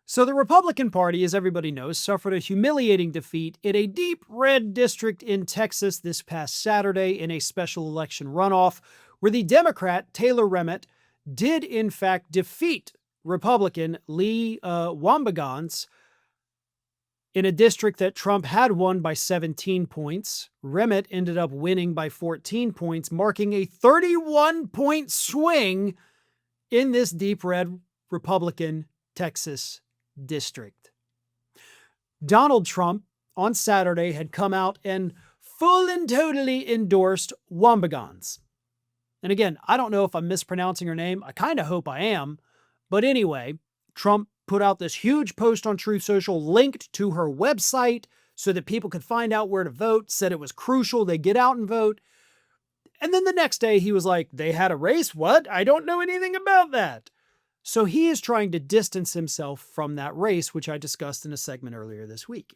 So the Republican Party, as everybody knows, suffered a humiliating defeat in a deep red district in Texas this past Saturday in a special election runoff, where the Democrat Taylor Remmett did in fact defeat Republican Lee Wambagans in a district that Trump had won by 17 points. Remmett ended up winning by 14 points, marking a 31-point swing in this deep red Republican Texas district. Donald Trump on Saturday had come out and full and totally endorsed Wambagans. And again, I don't know if I'm mispronouncing her name. I kind of hope I am. But anyway, Trump put out this huge post on Truth Social linked to her website so that people could find out where to vote, said it was crucial they get out and vote. And then the next day he was like, they had a race? What? I don't know anything about that. So he is trying to distance himself from that race, which I discussed in a segment earlier this week.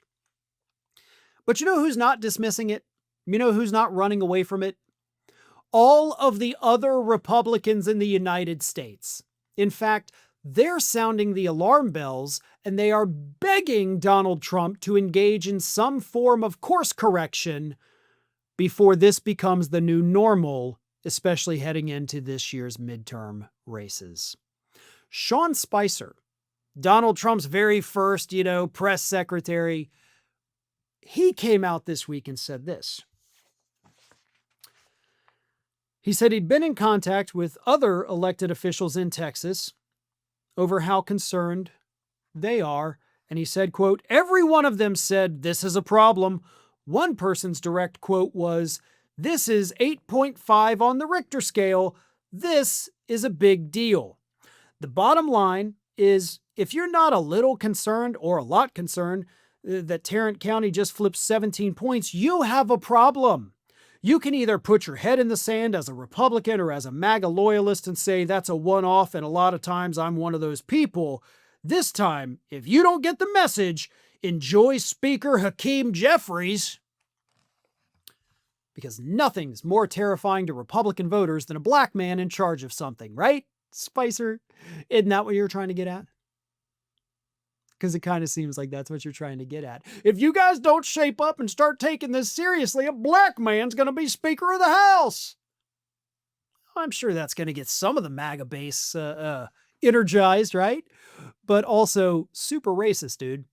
But you know who's not dismissing it? You know who's not running away from it? All of the other Republicans in the United States. In fact, they're sounding the alarm bells and they are begging Donald Trump to engage in some form of course correction before this becomes the new normal, especially heading into this year's midterm races. Sean Spicer, Donald Trump's very first, press secretary, he came out this week and said this. He said he'd been in contact with other elected officials in Texas over how concerned they are. And he said, quote, every one of them said this is a problem. One person's direct quote was, this is 8.5 on the Richter scale. This is a big deal. The bottom line is, if you're not a little concerned or a lot concerned that Tarrant County just flipped 17 points, you have a problem. You can either put your head in the sand as a Republican or as a MAGA loyalist and say that's a one-off, and a lot of times I'm one of those people. This time, if you don't get the message, enjoy Speaker Hakeem Jeffries. Because nothing's more terrifying to Republican voters than a black man in charge of something, right, Spicer? Isn't that what you're trying to get at? Because it kind of seems like that's what you're trying to get at. If you guys don't shape up and start taking this seriously, a black man's going to be Speaker of the House. I'm sure that's going to get some of the MAGA base energized, right? But also super racist, dude.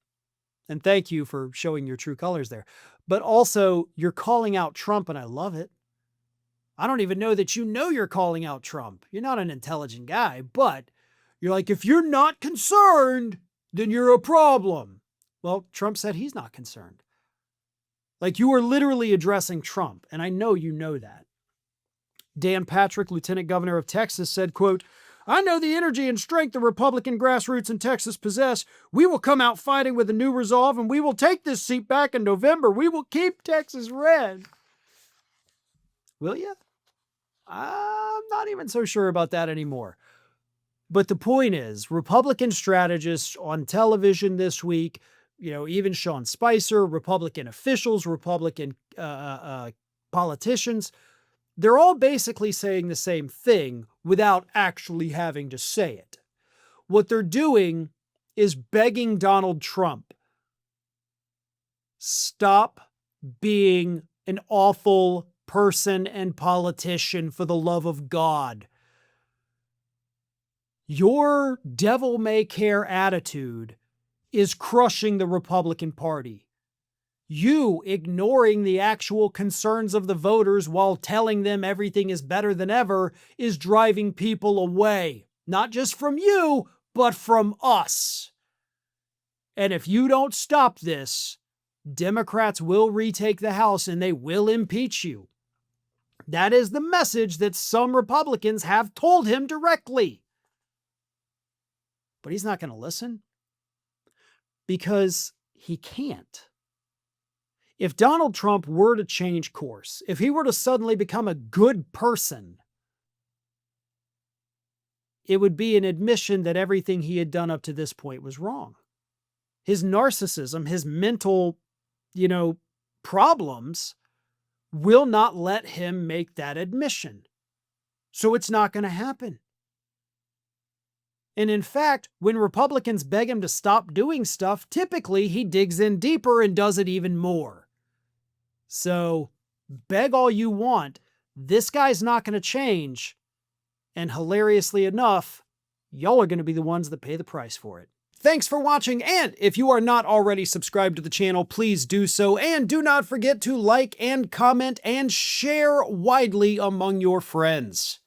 And thank you for showing your true colors there. But also, you're calling out Trump, and I love it. I don't even know that you know you're calling out Trump. You're not an intelligent guy, but you're like, if you're not concerned, then you're a problem. Well, Trump said he's not concerned. Like, you are literally addressing Trump, and I know you know that. Dan Patrick, Lieutenant Governor of Texas, said, quote, I know the energy and strength the Republican grassroots in Texas possess. We will come out fighting with a new resolve, and we will take this seat back in November. We will keep Texas red. Will you? I'm not even so sure about that anymore. But the point is, Republican strategists on television this week, even Sean Spicer, Republican officials, Republican politicians, they're all basically saying the same thing without actually having to say it. What they're doing is begging Donald Trump, stop being an awful person and politician, for the love of God. Your devil-may-care attitude is crushing the Republican Party. You ignoring the actual concerns of the voters while telling them everything is better than ever is driving people away. Not just from you, but from us. And if you don't stop this, Democrats will retake the House and they will impeach you. That is the message that some Republicans have told him directly. But he's not going to listen because he can't. If Donald Trump were to change course, if he were to suddenly become a good person, it would be an admission that everything he had done up to this point was wrong. His narcissism, his mental, problems will not let him make that admission. So it's not going to happen. And in fact, when Republicans beg him to stop doing stuff, typically he digs in deeper and does it even more. So, beg all you want, this guy's not going to change. And hilariously enough, y'all are going to be the ones that pay the price for it. Thanks for watching, and if you are not already subscribed to the channel, please do so, and do not forget to like and comment and share widely among your friends.